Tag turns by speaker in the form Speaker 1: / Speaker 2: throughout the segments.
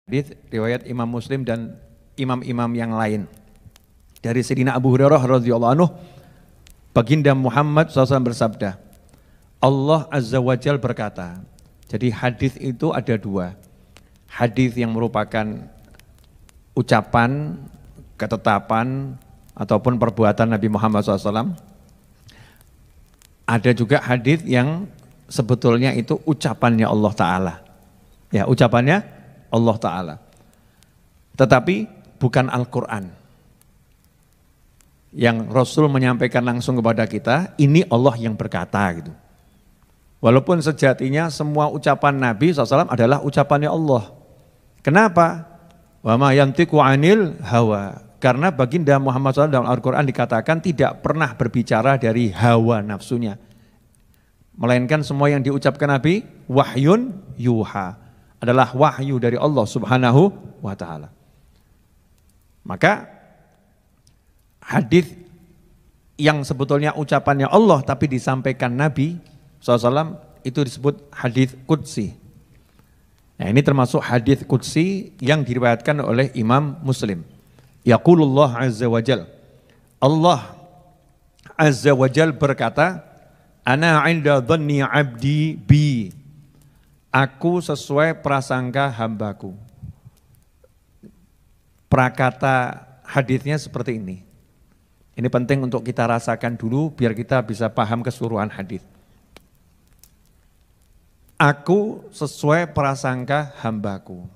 Speaker 1: Hadits riwayat Imam Muslim dan imam-imam yang lain. Dari Sayyidina Abu Hurairah radhiyallahu anhu, Baginda Muhammad SAW bersabda, Allah Azza wa Jalla berkata. Jadi hadis itu ada dua. Hadis yang merupakan ucapan, ketetapan, ataupun perbuatan Nabi Muhammad SAW. Ada juga hadis yang sebetulnya itu ucapannya Allah Ta'ala. Ya, ucapannya Allah Ta'ala. Tetapi bukan Al-Quran. Yang Rasul menyampaikan langsung kepada kita, ini Allah yang berkata gitu. Walaupun sejatinya semua ucapan Nabi SAW adalah ucapannya Allah. Kenapa? Wa ma yantiqu 'anil hawa. Karena baginda Muhammad SAW dalam Al-Quran dikatakan tidak pernah berbicara dari hawa nafsunya. Melainkan semua yang diucapkan Nabi, wahyun yuha. Adalah wahyu dari Allah Subhanahu wa Ta'ala. Maka hadis yang sebetulnya ucapannya Allah tapi disampaikan Nabi SAW itu disebut hadis qudsi. Nah, ini termasuk hadis qudsi yang diriwayatkan oleh Imam Muslim. Yaqulullah Azza wa Jal. Allah Azza wa Jal berkata, Ana 'inda dhanni 'abdi bi. Aku sesuai prasangka hambaku. Prakata hadisnya seperti ini. Ini penting untuk kita rasakan dulu biar kita bisa paham keseluruhan hadis. Aku sesuai prasangka hambaku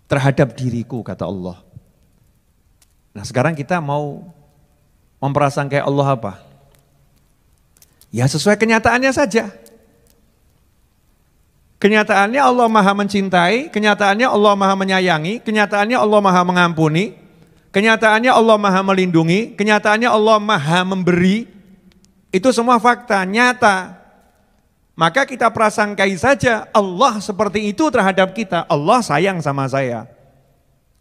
Speaker 1: terhadap diriku, kata Allah. Nah, sekarang kita mau memprasangkai Allah apa? Ya sesuai kenyataannya saja. Kenyataannya Allah Maha mencintai, kenyataannya Allah Maha menyayangi, kenyataannya Allah Maha mengampuni, kenyataannya Allah Maha melindungi, kenyataannya Allah Maha memberi. Itu semua fakta, nyata. Maka kita prasangkai saja Allah seperti itu terhadap kita. Allah sayang sama saya.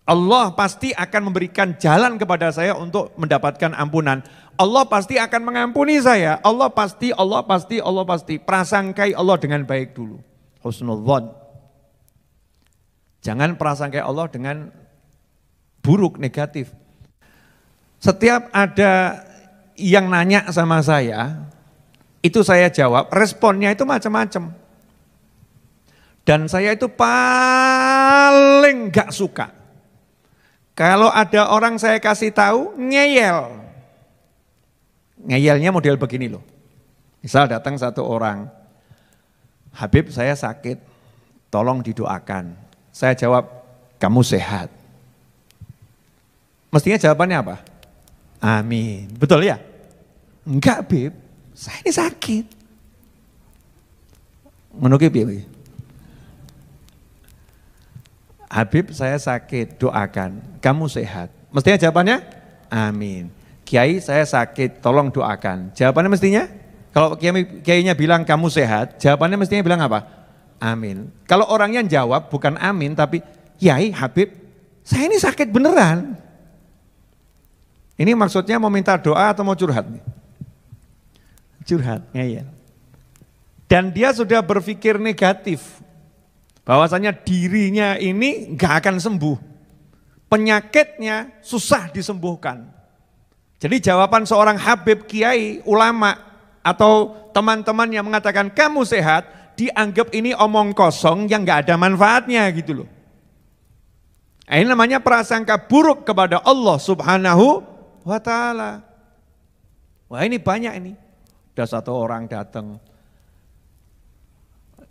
Speaker 1: Allah pasti akan memberikan jalan kepada saya untuk mendapatkan ampunan. Allah pasti akan mengampuni saya. Allah pasti. Prasangkai Allah dengan baik dulu. Husnudzon. Jangan prasangkai Allah dengan buruk, negatif. Setiap ada yang nanya sama saya, itu saya jawab, responnya itu macam-macam. Dan saya itu paling gak suka kalau ada orang saya kasih tahu ngeyel. Ngeyelnya model begini loh. Misal datang satu orang, Habib saya sakit, tolong didoakan. Saya jawab, kamu sehat. Mestinya jawabannya apa? Amin. Betul ya? Enggak, Bib. Saya ini sakit. Menukip ya? Habib saya sakit, doakan. Kamu sehat. Mestinya jawabannya? Amin. Kiai saya sakit, tolong doakan. Jawabannya mestinya? Kalau kiainya bilang kamu sehat, jawabannya mestinya bilang apa? Amin. Kalau orangnya jawab bukan amin tapi Kiai, Habib, saya ini sakit beneran. Ini maksudnya mau minta doa atau mau curhat? Curhat, ya. Dan dia sudah berpikir negatif. Bahwasanya dirinya ini gak akan sembuh. Penyakitnya susah disembuhkan. Jadi jawaban seorang Habib, Kiai, ulama, atau teman-teman yang mengatakan kamu sehat, dianggap ini omong kosong yang gak ada manfaatnya gitu loh. Ini namanya prasangka buruk kepada Allah Subhanahu wa Ta'ala. Wah ini banyak ini. Ada satu orang datang,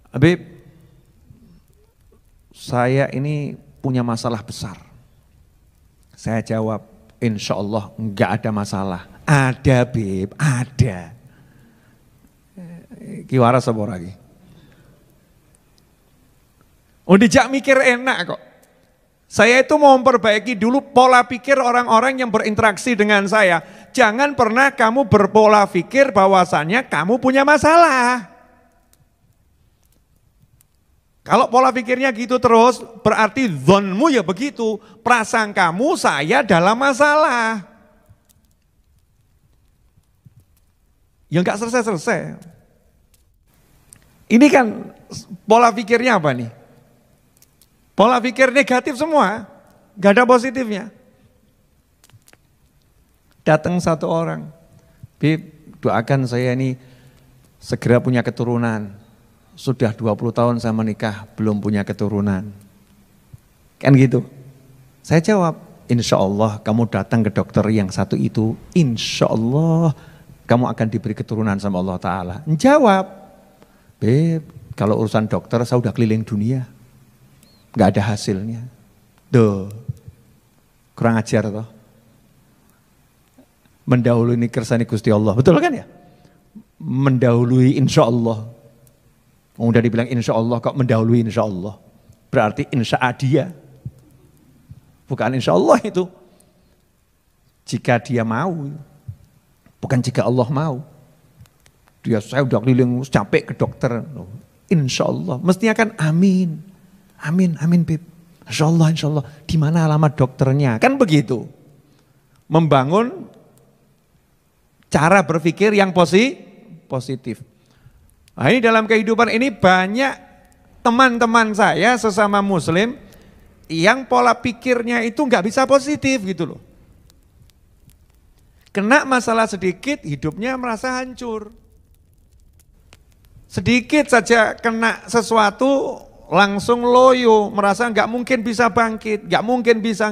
Speaker 1: Habib, saya ini punya masalah besar. Saya jawab, insya Allah enggak ada masalah. Ada Bib, ada. Kiwara sebor lagi. Oh dijak mikir enak kok. Saya itu mau memperbaiki dulu pola pikir orang-orang yang berinteraksi dengan saya. Jangan pernah kamu berpola pikir bahwasannya kamu punya masalah. Kalau pola pikirnya gitu terus, berarti zonmu ya begitu. Prasangkamu saya dalam masalah. Ya enggak selesai-selesai. Ini kan pola pikirnya apa nih? Pola pikir negatif semua, gak ada positifnya. Datang satu orang, Bib, doakan saya ini segera punya keturunan. Sudah 20 tahun saya menikah, belum punya keturunan. Kan gitu. Saya jawab, insya Allah kamu datang ke dokter yang satu itu, insya Allah kamu akan diberi keturunan sama Allah Ta'ala. Jawab, Beb, kalau urusan dokter saya udah keliling dunia, gak ada hasilnya. Duh, kurang ajar toh. Mendahului kersane Gusti Allah, betul kan ya? Mendahului insya Allah. Udah dibilang insya Allah kok mendahului insya Allah. Berarti insya dia. Bukan insya Allah itu. Jika dia mau. Bukan jika Allah mau. Saya udah keliling capek ke dokter. Insya Allah. Mestinya kan amin. Amin, amin Bib. Insya Allah. Di mana alamat dokternya? Kan begitu. Membangun cara berpikir yang positif. Nah, ini dalam kehidupan ini banyak teman-teman saya sesama muslim yang pola pikirnya itu nggak bisa positif gitu loh. Kena masalah sedikit hidupnya merasa hancur. Sedikit saja kena sesuatu langsung loyo, merasa nggak mungkin bisa bangkit, nggak mungkin bisa.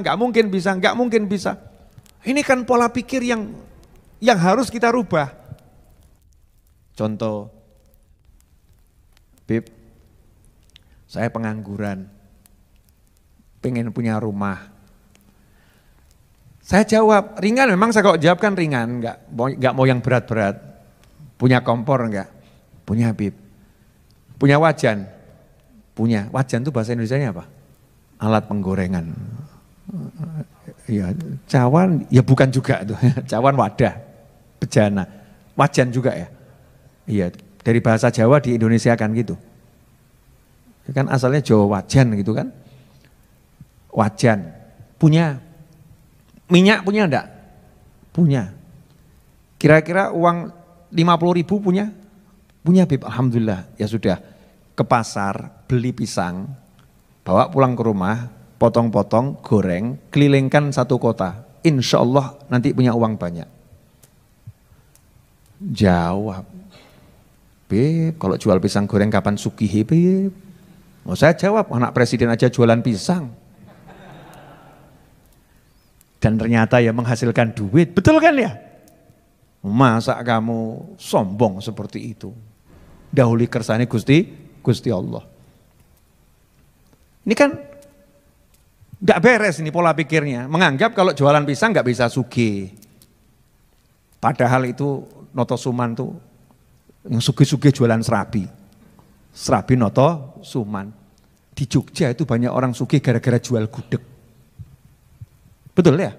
Speaker 1: Ini kan pola pikir yang harus kita rubah. Contoh, Bib, saya pengangguran, pengen punya rumah. Saya jawab, ringan memang saya kok jawab kan ringan, enggak mau yang berat-berat. Punya kompor enggak? Punya Bib. Punya wajan? Punya. Wajan itu bahasa Indonesianya apa? Alat penggorengan. Ya, cawan, ya bukan juga tuh. Cawan wadah, bejana. Wajan juga ya? Iya, dari bahasa Jawa di Indonesia kan gitu. Kan asalnya Jawa wajan gitu kan. Wajan. Punya. Minyak punya enggak? Punya. Kira-kira uang 50.000 punya? Punya Bib, alhamdulillah. Ya sudah, ke pasar beli pisang, bawa pulang ke rumah, potong-potong, goreng, kelilingkan satu kota. Insya Allah nanti punya uang banyak. Jawab, Bib, kalau jual pisang goreng kapan sugih Bib? Mau saya jawab, anak presiden aja jualan pisang. Dan ternyata ya menghasilkan duit, betul kan ya? Masa kamu sombong seperti itu? Dahuli kersane Gusti Allah. Ini kan gak beres ini pola pikirnya. Menganggap kalau jualan pisang gak bisa sugih. Padahal itu Noto Suman tuh yang sugih-sugih jualan serabi. Serabi Noto Suman. Di Jogja itu banyak orang sugih gara-gara jual gudeg. Betul ya?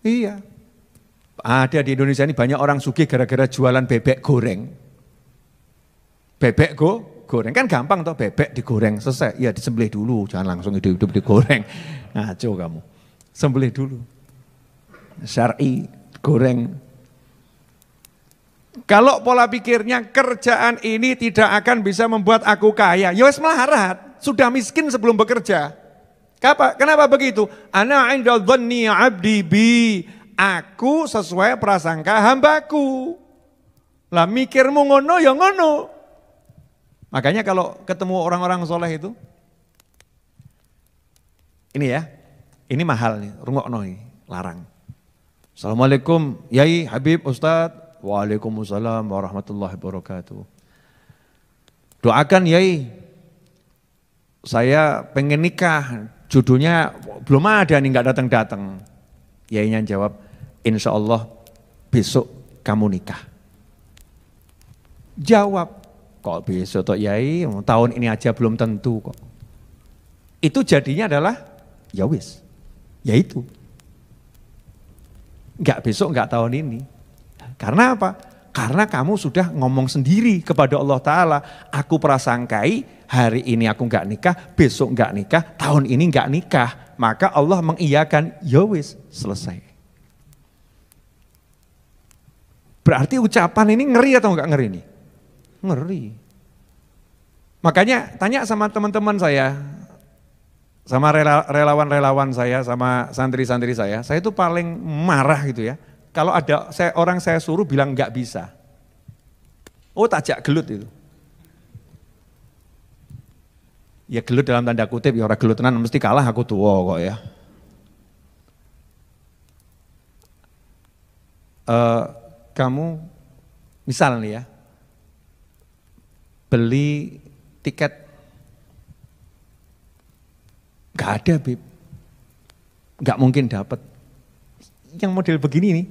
Speaker 1: Iya. Ada di Indonesia ini banyak orang sugih gara-gara jualan bebek goreng. Bebek goreng kan gampang toh, bebek digoreng selesai. Ya disembelih dulu, jangan langsung hidup-hidup digoreng. Ngaco kamu. Sembelih dulu. Syar'i goreng. Kalau pola pikirnya kerjaan ini tidak akan bisa membuat aku kaya, ya wes melarat, sudah miskin sebelum bekerja. Kenapa begitu? Ana 'inda dhanni 'abdi bi. Aku sesuai prasangka hambaku. Lah mikirmu ngono ya ngono. Makanya kalau ketemu orang-orang soleh itu, ini ya, ini mahal nih, rungokno nih, larang. Assalamualaikum, Yai, Habib, Ustadz. Waalaikumsalam warahmatullahi wabarakatuh. Doakan Yai, saya pengen nikah, jodohnya belum ada nih, nggak datang-datang. Yainya jawab, insya Allah besok kamu nikah. Jawab, kok besok toh Yai, tahun ini aja belum tentu kok. Itu jadinya adalah, ya wis, ya itu. Enggak besok, enggak tahun ini. Karena apa? Karena kamu sudah ngomong sendiri kepada Allah Ta'ala, aku prasangkai hari ini aku enggak nikah, besok enggak nikah, tahun ini enggak nikah. Maka Allah mengiyakan, ya wis, selesai. Berarti ucapan ini ngeri atau enggak ngeri nih? Ngeri. Makanya tanya sama teman-teman saya, sama relawan-relawan saya, sama santri-santri saya itu paling marah gitu ya. Kalau ada orang saya suruh bilang nggak bisa. Oh tajak gelut itu. Ya gelut dalam tanda kutip, ya orang gelut tenan mesti kalah aku tua kok ya. Kamu misal nih ya, beli tiket, gak ada Bib, gak mungkin dapat. Yang model begini nih,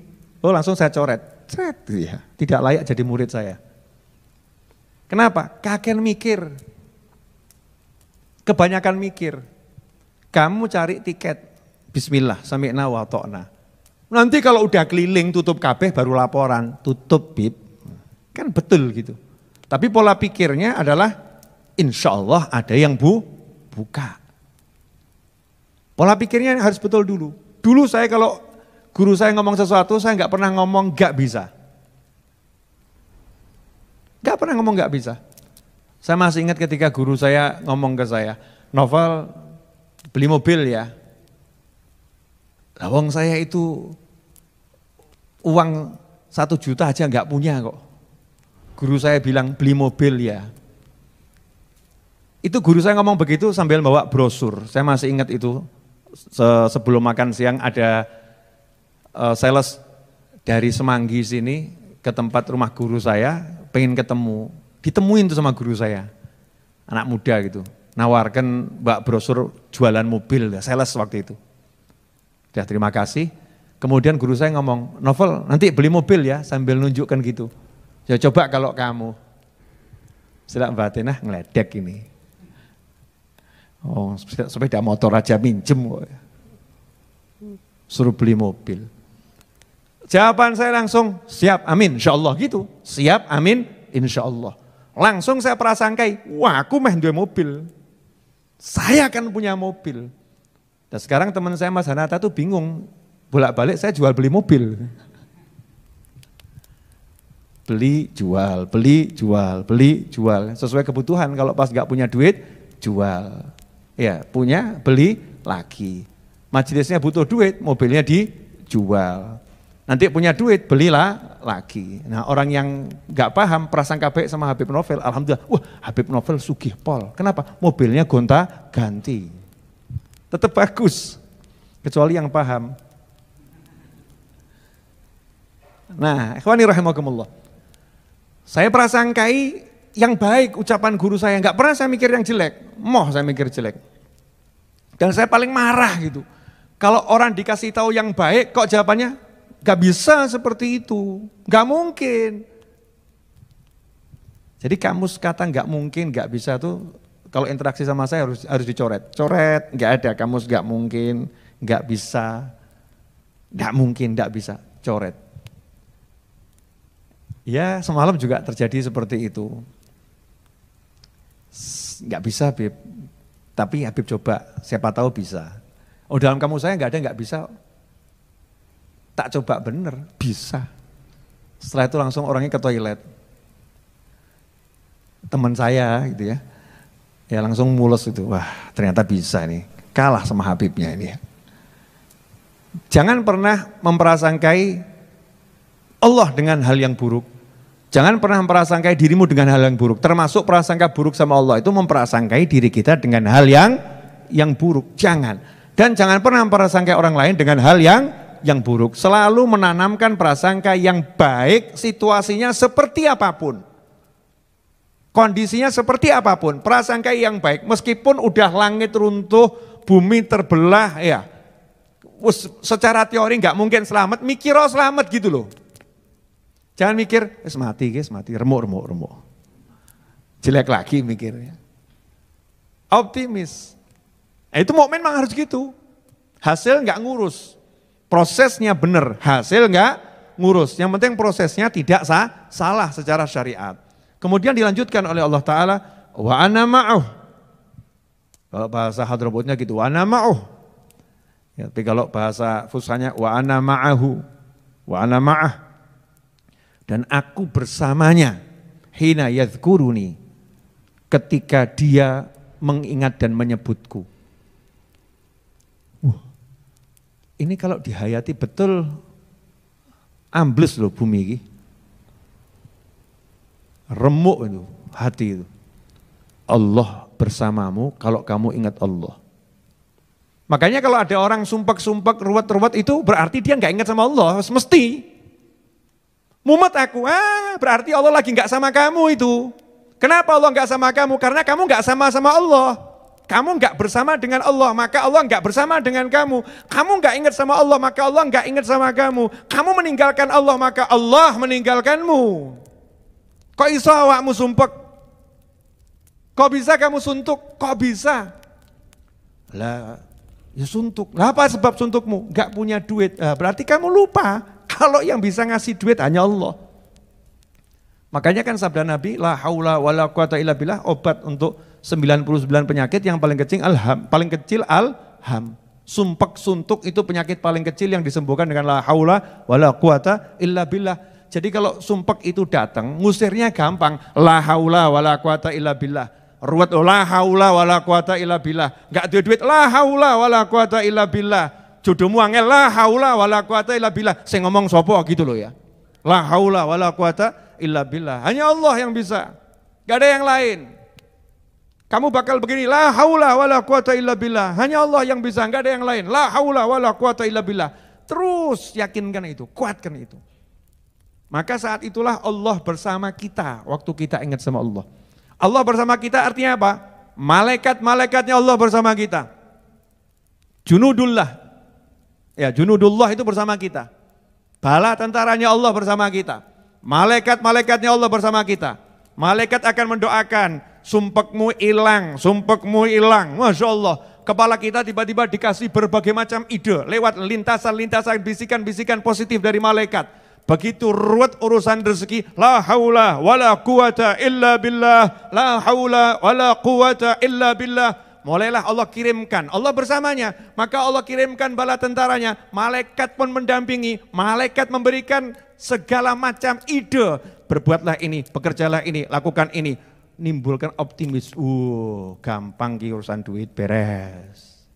Speaker 1: oh langsung saya coret, ya, tidak layak jadi murid saya. Kenapa? Kakek mikir, kebanyakan mikir. Kamu cari tiket, bismillah, sami'na wa ta'na. Nanti kalau udah keliling tutup kabeh baru laporan, tutup Bib. Kan betul gitu. Tapi pola pikirnya adalah insya Allah ada yang buka. Pola pikirnya harus betul dulu. Dulu saya kalau guru saya ngomong sesuatu saya nggak pernah ngomong nggak bisa. Nggak pernah ngomong nggak bisa. Saya masih ingat ketika guru saya ngomong ke saya, Novel beli mobil ya. Lawang saya itu uang 1 juta aja nggak punya kok. Guru saya bilang beli mobil ya. Itu guru saya ngomong begitu sambil bawa brosur. Saya masih ingat itu sebelum makan siang ada sales dari Semanggi sini ke tempat rumah guru saya, pengen ketemu. Ditemuin tuh sama guru saya, anak muda gitu. Nawarkan mbak brosur jualan mobil, sales waktu itu. Udah terima kasih. Kemudian guru saya ngomong, Novel nanti beli mobil ya sambil nunjukkan gitu. Ya coba kalau kamu. Setelah Mbak Atenah ngeledek ini. Oh sepeda motor aja minjem kok. Suruh beli mobil. Jawaban saya langsung, siap amin insya Allah gitu. Siap amin insya Allah. Langsung saya prasangkai, wah aku meh duwe mobil. Saya akan punya mobil. Dan sekarang teman saya Mas Hanata tuh bingung, bolak-balik saya jual beli mobil. Beli, jual, beli, jual, beli, jual. Sesuai kebutuhan, kalau pas gak punya duit, jual. Ya, punya, beli, lagi. Majelisnya butuh duit, mobilnya dijual. Nanti punya duit, belilah lagi. Nah orang yang gak paham, prasangka baik sama Habib Novel, alhamdulillah, wah Habib Novel sugih pol. Kenapa? Mobilnya gonta ganti. Tetap bagus, kecuali yang paham. Nah, ikhwani rahimakumullah. Saya prasangkai yang baik ucapan guru saya, enggak pernah saya mikir yang jelek. Moh saya mikir jelek. Dan saya paling marah gitu. Kalau orang dikasih tahu yang baik, kok jawabannya enggak bisa seperti itu. Enggak mungkin. Jadi kamus kata enggak mungkin, enggak bisa tuh kalau interaksi sama saya harus dicoret. Coret, enggak ada kamus enggak mungkin, enggak bisa. Enggak mungkin, enggak bisa. Coret. Ya semalam juga terjadi seperti itu. Enggak bisa Habib, tapi Habib coba, siapa tahu bisa. Oh dalam kamu saya enggak ada enggak bisa. Tak coba bener, bisa. Setelah itu langsung orangnya ke toilet. Teman saya gitu ya, ya langsung mulus itu, wah ternyata bisa nih, kalah sama Habibnya ini ya. Jangan pernah memprasangkai Allah dengan hal yang buruk. Jangan pernah memprasangkai dirimu dengan hal yang buruk. Termasuk prasangka buruk sama Allah itu memprasangkai diri kita dengan hal yang buruk. Jangan. Dan jangan pernah memprasangkai orang lain dengan hal yang buruk. Selalu menanamkan prasangka yang baik, situasinya seperti apapun. Kondisinya seperti apapun, prasangka yang baik. Meskipun udah langit runtuh, bumi terbelah, ya. Secara teori nggak mungkin selamat, mikir oh selamat gitu loh. Jangan mikir, mati, remuk. Jelek lagi mikirnya. Optimis. Nah, itu mukmin memang harus gitu. Hasil nggak ngurus. Prosesnya benar, hasil nggak ngurus. Yang penting prosesnya tidak salah secara syariat. Kemudian dilanjutkan oleh Allah Ta'ala, wa ana ma'uh. Kalau bahasa Hadramutnya gitu, wa ana ma'uh. Ya, tapi kalau bahasa fushanya, wa ana ma'ahu, wa ana ma'ah. Dan aku bersamanya, hina yadhkuruni, ketika dia mengingat dan menyebutku. ini kalau dihayati betul, ambles loh bumi ini. Remuk itu, hati itu. Allah bersamamu kalau kamu ingat Allah. Makanya kalau ada orang sumpek-sumpek, ruwet-ruwet itu berarti dia nggak ingat sama Allah, mesti. Mumet aku, berarti Allah lagi nggak sama kamu itu. Kenapa Allah nggak sama kamu? Karena kamu nggak sama Allah. Kamu nggak bersama dengan Allah, maka Allah nggak bersama dengan kamu. Kamu nggak ingat sama Allah, maka Allah nggak ingat sama kamu. Kamu meninggalkan Allah, maka Allah meninggalkanmu. Kok iso awakmu sumpek? Kok bisa kamu suntuk? Kok bisa? Lah, ya suntuk. Lah apa sebab suntukmu? Nggak punya duit. Berarti kamu lupa kalau yang bisa ngasih duit hanya Allah. Makanya kan sabda Nabi, la haula wala quwata illa billah, obat untuk 99 penyakit yang paling kecil alham. Sumpek suntuk itu penyakit paling kecil yang disembuhkan dengan la haula wala quwata illa billah. Jadi kalau sumpek itu datang, ngusirnya gampang, la haula wala quwata illa billah. Ruwet la haula wala quwata illa billah. Enggak ada duit, la haula wala quwata illa billah. Jodohmu angel, la haula wala quwata illa billah. Saya ngomong sopo gitu loh ya. La haula wala quwata illa billah. Hanya Allah yang bisa. Gak ada yang lain. Kamu bakal begini, la haula wala quwata illa billah. Hanya Allah yang bisa, gak ada yang lain. La haula wala quwata illa billah. Terus yakinkan itu, kuatkan itu. Maka saat itulah Allah bersama kita waktu kita ingat sama Allah. Allah bersama kita artinya apa? Malaikat-malaikatnya Allah bersama kita. Junudullah. Ya, junudullah itu bersama kita. Bala tentaranya Allah bersama kita. Malaikat-malaikatnya Allah bersama kita. Malaikat akan mendoakan, sumpekmu hilang, sumpekmu hilang. Masya Allah, kepala kita tiba-tiba dikasih berbagai macam ide lewat lintasan-lintasan bisikan-bisikan positif dari malaikat. Begitu ruwet urusan rezeki, la haula wala quwata illa billah, la haula wala quwata illa billah. Mulailah Allah kirimkan, Allah bersamanya, maka Allah kirimkan bala tentaranya, malaikat pun mendampingi, malaikat memberikan segala macam ide, berbuatlah ini, bekerjalah ini, lakukan ini, nimbulkan optimis, gampang urusan duit beres.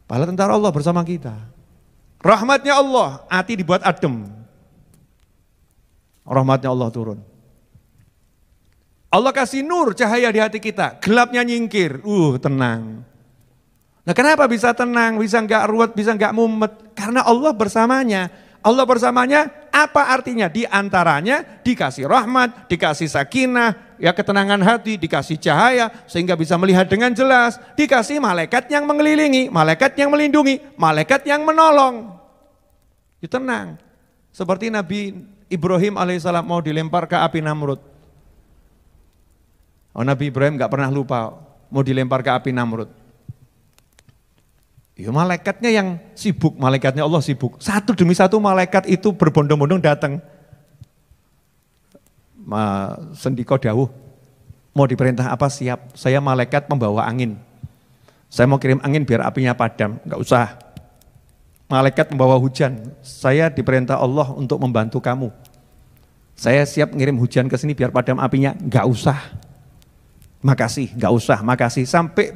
Speaker 1: Bala tentara Allah bersama kita. Rahmatnya Allah, hati dibuat adem. Rahmatnya Allah turun. Allah kasih nur cahaya di hati kita, gelapnya nyingkir, tenang. Nah kenapa bisa tenang, bisa enggak ruwet, bisa enggak mumet? Karena Allah bersamanya. Allah bersamanya apa artinya? Di antaranya dikasih rahmat, dikasih sakinah, ya ketenangan hati, dikasih cahaya sehingga bisa melihat dengan jelas, dikasih malaikat yang mengelilingi, malaikat yang melindungi, malaikat yang menolong. Ya tenang. Seperti Nabi Ibrahim alaihissalam mau dilempar ke api Namrud. Nabi Ibrahim gak pernah lupa mau dilempar ke api Namrud. Ya malaikatnya yang sibuk, malaikatnya Allah sibuk. Satu demi satu malaikat itu berbondong-bondong datang. Sendiko dawuh, mau diperintah apa siap, saya malaikat membawa angin. Saya mau kirim angin biar apinya padam, gak usah. Malaikat membawa hujan, saya diperintah Allah untuk membantu kamu. Saya siap ngirim hujan ke sini biar padam apinya, gak usah. Makasih, gak usah, makasih. Sampai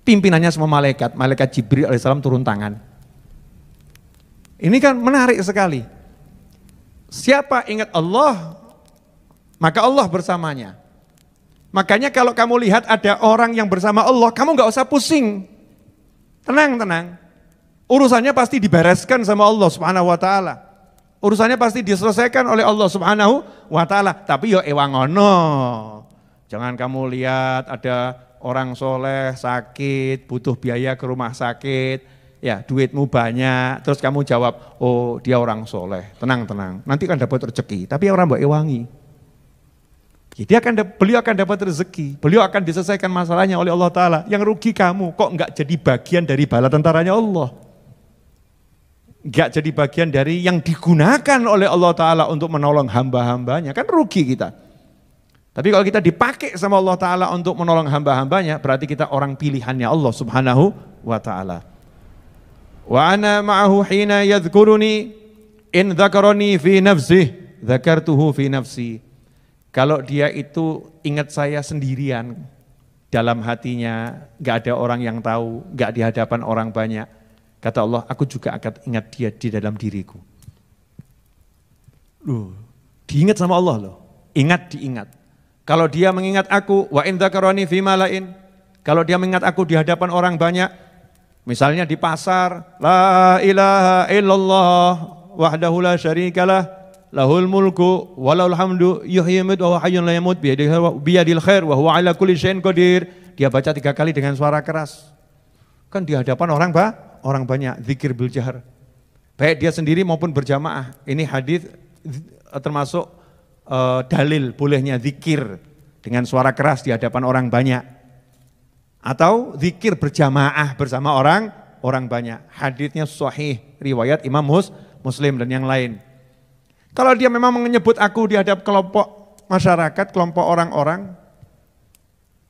Speaker 1: pimpinannya semua malaikat, malaikat Jibril alaihissalam turun tangan. Ini kan menarik sekali. Siapa ingat Allah, maka Allah bersamanya. Makanya kalau kamu lihat ada orang yang bersama Allah, kamu gak usah pusing. Tenang, tenang. Urusannya pasti dibereskan sama Allah subhanahu wa ta'ala. Urusannya pasti diselesaikan oleh Allah subhanahu wa ta'ala. Tapi yo ewangono. Jangan kamu lihat ada orang soleh sakit, butuh biaya ke rumah sakit, ya duitmu banyak, terus kamu jawab, oh dia orang soleh, tenang-tenang, nanti kan dapat rezeki, tapi orang mbak ewangi. Jadi beliau akan dapat rezeki, beliau akan diselesaikan masalahnya oleh Allah Ta'ala. Yang rugi kamu, kok enggak jadi bagian dari bala tentaranya Allah. Enggak jadi bagian dari yang digunakan oleh Allah Ta'ala untuk menolong hamba-hambanya, kan rugi kita. Tapi kalau kita dipakai sama Allah Ta'ala untuk menolong hamba-hambanya, berarti kita orang pilihannya Allah Subhanahu wa Ta'ala. Wa ana ma'ahu hina yadhkuruni in dzakarani fi nafsih dzakartuhu fi nafsi. Kalau dia itu ingat saya sendirian dalam hatinya, gak ada orang yang tahu, gak di hadapan orang banyak, Kata Allah, aku juga akan ingat dia di dalam diriku. Loh, diingat sama Allah loh. Ingat diingat. Kalau dia mengingat aku, wa in dzakarani fi malain. Kalau dia mengingat aku di hadapan orang banyak, misalnya di pasar, la ilaha illallah wahdahu la syarikalah, lahul mulku walahul hamdu yuhyi wa huwa hayyun la yamut biyadil khair wa huwa ala kulli syai'in qadir. Dia baca 3 kali dengan suara keras. Kan di hadapan orang banyak, zikir bil jahar. Baik dia sendiri maupun berjamaah. Ini hadis termasuk dalil bolehnya zikir dengan suara keras di hadapan orang banyak. Atau zikir berjamaah bersama orang banyak. Hadisnya sahih, riwayat Imam Muslim dan yang lain. Kalau dia memang menyebut aku di hadap kelompok masyarakat, kelompok orang-orang,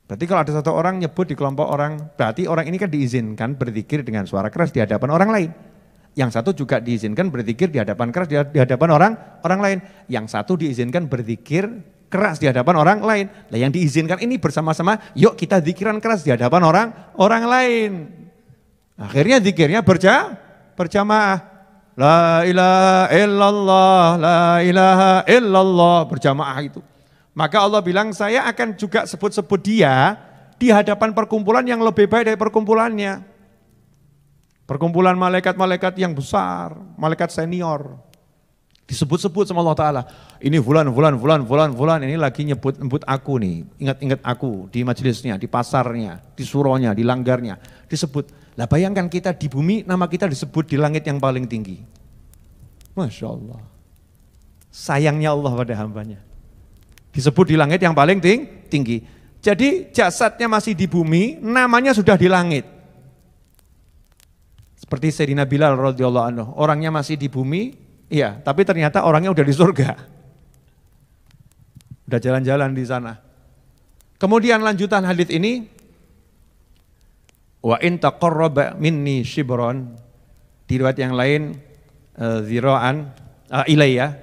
Speaker 1: berarti kalau ada satu orang nyebut di kelompok orang, berarti orang ini kan diizinkan berzikir dengan suara keras di hadapan orang lain. Yang satu juga diizinkan berzikir di hadapan keras di hadapan orang lain. Yang satu diizinkan berzikir keras di hadapan orang lain. Nah yang diizinkan ini bersama-sama, yuk kita zikiran keras di hadapan orang lain. Akhirnya zikirnya berjamaah. La ilaha illallah, la ilaha illallah, berjamaah itu. Maka Allah bilang saya akan juga sebut-sebut dia di hadapan perkumpulan yang lebih baik dari perkumpulannya. Perkumpulan malaikat-malaikat yang besar, malaikat senior. Disebut-sebut sama Allah Ta'ala. Ini fulan, ini lagi nyebut aku nih. Ingat-ingat aku di majelisnya, di pasarnya, di suronya, di langgarnya. Disebut. Lah bayangkan kita di bumi, nama kita disebut di langit yang paling tinggi. Masya Allah. Sayangnya Allah pada hambanya. Disebut di langit yang paling tinggi. Jadi jasadnya masih di bumi, namanya sudah di langit. Seperti Sayyidina Bilal radhiyallahu anhu, orangnya masih di bumi, iya, tapi ternyata orangnya udah di surga. Udah jalan-jalan di sana. Kemudian lanjutan hadis ini, wa in taqarraba minni shibron, di riwayat yang lain zira'an ilayya,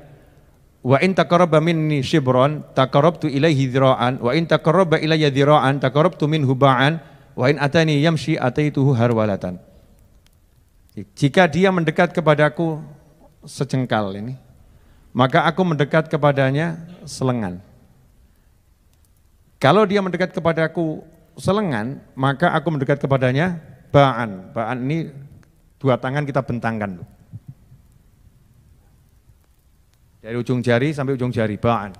Speaker 1: wa in taqarraba minni shibron taqarrabtu ilaihi zira'an, wa in taqarraba ilayya zira'an taqarrabtu minhu ba'an, wa in atani yamshi ataituhu harwalatan. Jika dia mendekat kepadaku sejengkal ini, maka aku mendekat kepadanya selengan. Kalau dia mendekat kepadaku selengan, maka aku mendekat kepadanya ba'an. Ba'an ini 2 tangan kita bentangkan. Dari ujung jari sampai ujung jari, ba'an.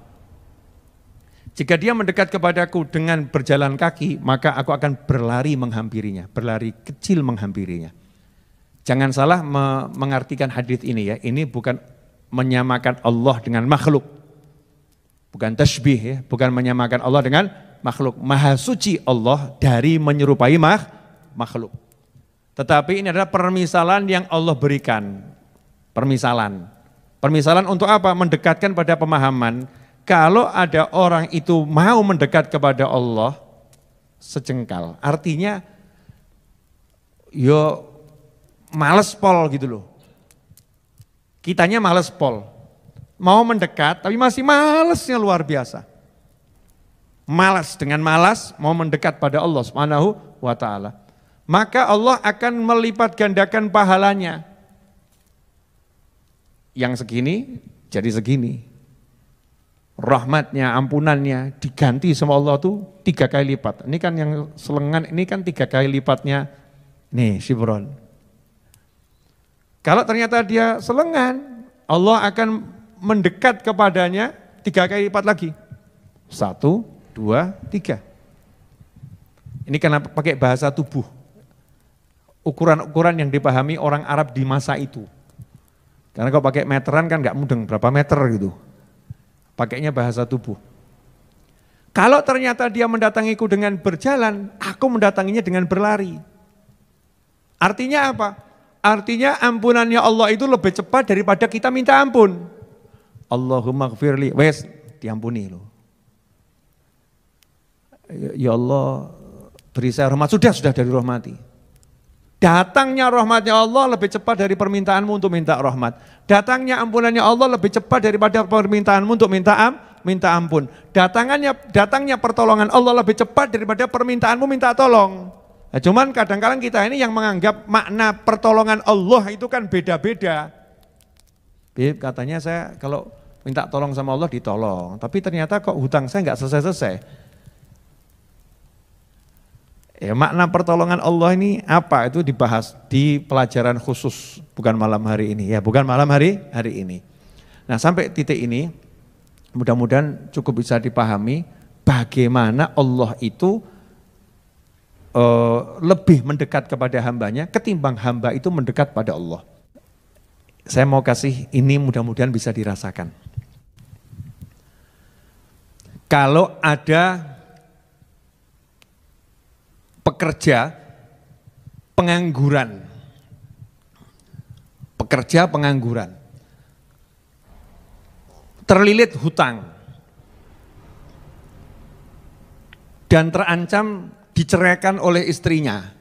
Speaker 1: Jika dia mendekat kepadaku dengan berjalan kaki, maka aku akan berlari menghampirinya, berlari kecil menghampirinya. Jangan salah mengartikan hadis ini ya, ini bukan menyamakan Allah dengan makhluk. Bukan tasbih ya, bukan menyamakan Allah dengan makhluk. Maha suci Allah dari menyerupai makhluk. Tetapi ini adalah permisalan yang Allah berikan. Permisalan. Permisalan untuk apa? Mendekatkan pada pemahaman. Kalau ada orang itu mau mendekat kepada Allah sejengkal, artinya yo males pol gitu loh. Kitanya males pol. Mau mendekat tapi masih malesnya luar biasa. Malas, dengan malas mau mendekat pada Allah Subhanahu wa taala. Maka Allah akan melipat gandakan pahalanya. Yang segini jadi segini. Rahmatnya, ampunannya diganti sama Allah tuh 3 kali lipat. Ini kan yang selengan ini kan 3 kali lipatnya nih Shibron. Kalau ternyata dia selengan, Allah akan mendekat kepadanya 3 kali lipat lagi. 1, 2, 3. Ini karena pakai bahasa tubuh. Ukuran-ukuran yang dipahami orang Arab di masa itu. Karena kalau pakai meteran kan nggak mudeng, berapa meter gitu. Pakainya bahasa tubuh. Kalau ternyata dia mendatangiku dengan berjalan, aku mendatanginya dengan berlari. Artinya apa? Artinya ampunannya Allah itu lebih cepat daripada kita minta ampun. Allahumma gfirli, wes diampuni loh. Ya Allah beri saya rahmat, sudah dari rahmati. Datangnya rahmatnya Allah lebih cepat dari permintaanmu untuk minta rahmat. Datangnya ampunannya Allah lebih cepat daripada permintaanmu untuk minta ampun. Datangnya pertolongan Allah lebih cepat daripada permintaanmu minta tolong. Nah, cuman kadang-kadang kita ini yang menganggap makna pertolongan Allah itu kan beda-beda. Katanya saya kalau minta tolong sama Allah ditolong, tapi ternyata kok hutang saya nggak selesai-selesai. Ya, makna pertolongan Allah ini apa? Itu dibahas di pelajaran khusus, bukan malam hari ini. Ya, bukan malam hari ini. Nah, sampai titik ini mudah-mudahan cukup bisa dipahami bagaimana Allah itu lebih mendekat kepada hambanya ketimbang hamba itu mendekat pada Allah. Saya mau kasih ini mudah-mudahan bisa dirasakan. Kalau ada pekerja pengangguran, terlilit hutang dan terancam diceraikan oleh istrinya.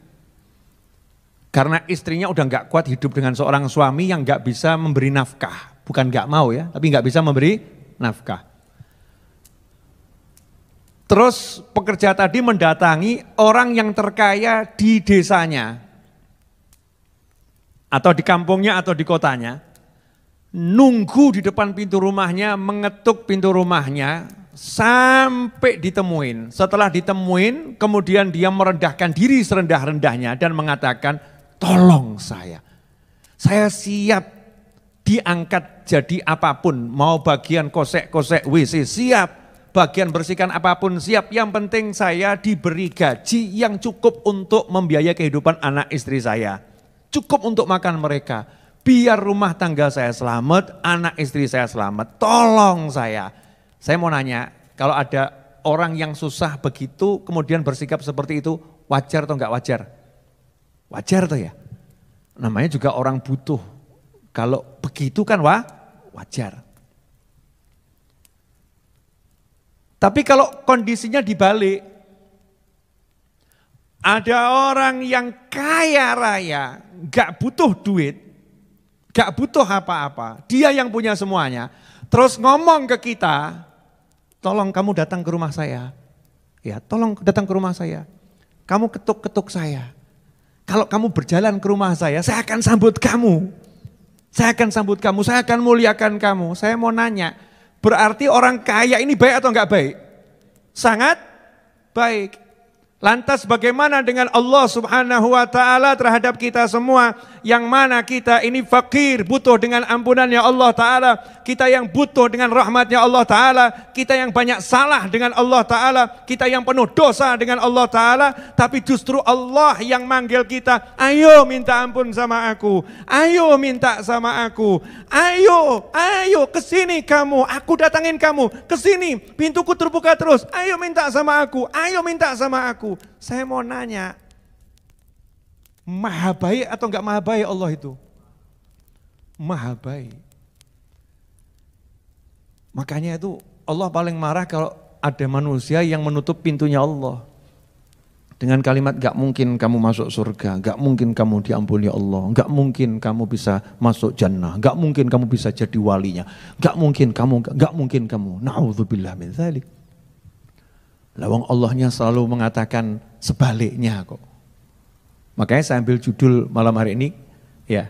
Speaker 1: Karena istrinya udah nggak kuat hidup dengan seorang suami yang nggak bisa memberi nafkah. Bukan nggak mau ya, tapi nggak bisa memberi nafkah. Terus pekerja tadi mendatangi orang yang terkaya di desanya. Atau di kampungnya atau di kotanya. Nunggu di depan pintu rumahnya, mengetuk pintu rumahnya sampai ditemuin. Setelah ditemuin, kemudian dia merendahkan diri serendah-rendahnya dan mengatakan, tolong saya siap diangkat jadi apapun, mau bagian kosek-kosek WC siap, bagian bersihkan apapun siap, yang penting saya diberi gaji yang cukup untuk membiayai kehidupan anak istri saya, cukup untuk makan mereka, biar rumah tangga saya selamat, anak istri saya selamat, tolong saya. Saya mau nanya, kalau ada orang yang susah begitu kemudian bersikap seperti itu, wajar atau enggak wajar? Wajar tuh ya? Namanya juga orang butuh. Kalau begitu kan wajar. Tapi kalau kondisinya dibalik, ada orang yang kaya raya, enggak butuh duit, enggak butuh apa-apa, dia yang punya semuanya, terus ngomong ke kita, tolong kamu datang ke rumah saya. Ya, tolong datang ke rumah saya. Kamu ketuk-ketuk saya. Kalau kamu berjalan ke rumah saya akan sambut kamu. Saya akan sambut kamu, saya akan muliakan kamu. Saya mau nanya, berarti orang kaya ini baik atau enggak baik? Sangat baik. Lantas bagaimana dengan Allah Subhanahu wa taala terhadap kita semua, yang mana kita ini fakir, butuh dengan ampunannya Allah taala, kita yang butuh dengan rahmatnya Allah taala, kita yang banyak salah dengan Allah taala, kita yang penuh dosa dengan Allah taala, tapi justru Allah yang manggil kita, ayo minta ampun sama aku, ayo minta sama aku, ayo kesini kamu, aku datangin kamu, kesini, pintuku terbuka terus, ayo minta sama aku, ayo minta sama aku. Saya mau nanya, maha baik atau enggak maha baik Allah itu? Maha baik. Makanya itu Allah paling marah kalau ada manusia yang menutup pintunya Allah. Dengan kalimat enggak mungkin kamu masuk surga, enggak mungkin kamu diampuni Allah, enggak mungkin kamu bisa masuk jannah, enggak mungkin kamu bisa jadi walinya, enggak mungkin kamu. Na'udzubillah min dzalik. Lawang Allahnya selalu mengatakan sebaliknya kok. Makanya saya ambil judul malam hari ini, ya,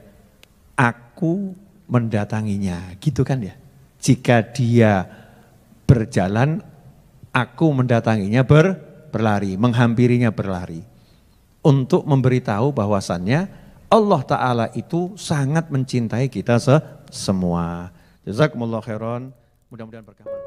Speaker 1: aku mendatanginya, gitu kan ya. Jika dia berjalan, aku mendatanginya berlari, menghampirinya berlari. Untuk memberitahu bahwasannya Allah Ta'ala itu sangat mencintai kita semua. Jazakumullah khairan, mudah-mudahan berkah manfaat.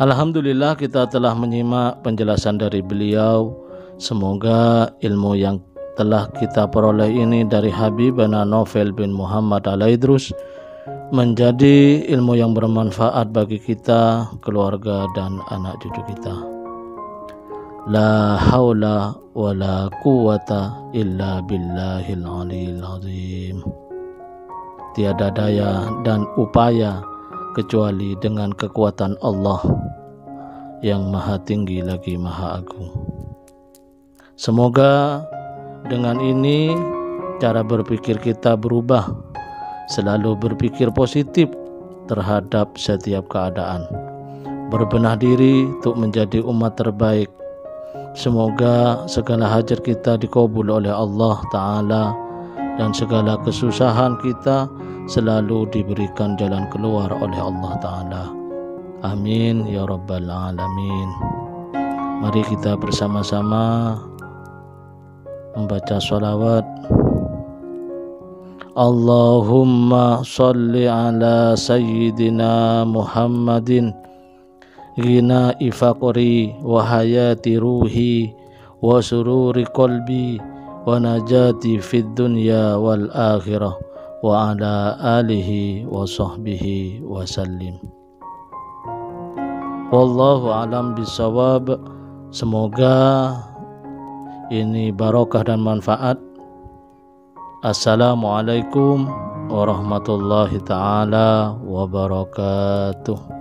Speaker 2: Alhamdulillah kita telah menyimak penjelasan dari beliau. Semoga ilmu yang telah kita peroleh ini dari Habibana Novel bin Muhammad Al-Idrus menjadi ilmu yang bermanfaat bagi kita, keluarga dan anak cucu kita. La haula wa la quwata illa billahil aliyil azim. Tiada daya dan upaya kecuali dengan kekuatan Allah yang maha tinggi lagi maha agung. Semoga dengan ini cara berpikir kita berubah, selalu berpikir positif terhadap setiap keadaan, berbenah diri untuk menjadi umat terbaik, Semoga segala hajat kita dikabul oleh Allah Ta'ala, dan segala kesusahan kita selalu diberikan jalan keluar oleh Allah Ta'ala. Amin ya Rabbal Alamin. Mari kita bersama-sama membaca sholawat. Allahumma salli ala sayyidina Muhammadin ghina ifaqri wa hayati ruhi wa sururi qalbi wa najati fid dunya wal akhirah wa ala alihi wa sahbihi wa sallim. Wallahu alam bisawab. Semoga ini barokah dan manfaat. Assalamualaikum warahmatullahi taala wabarakatuh.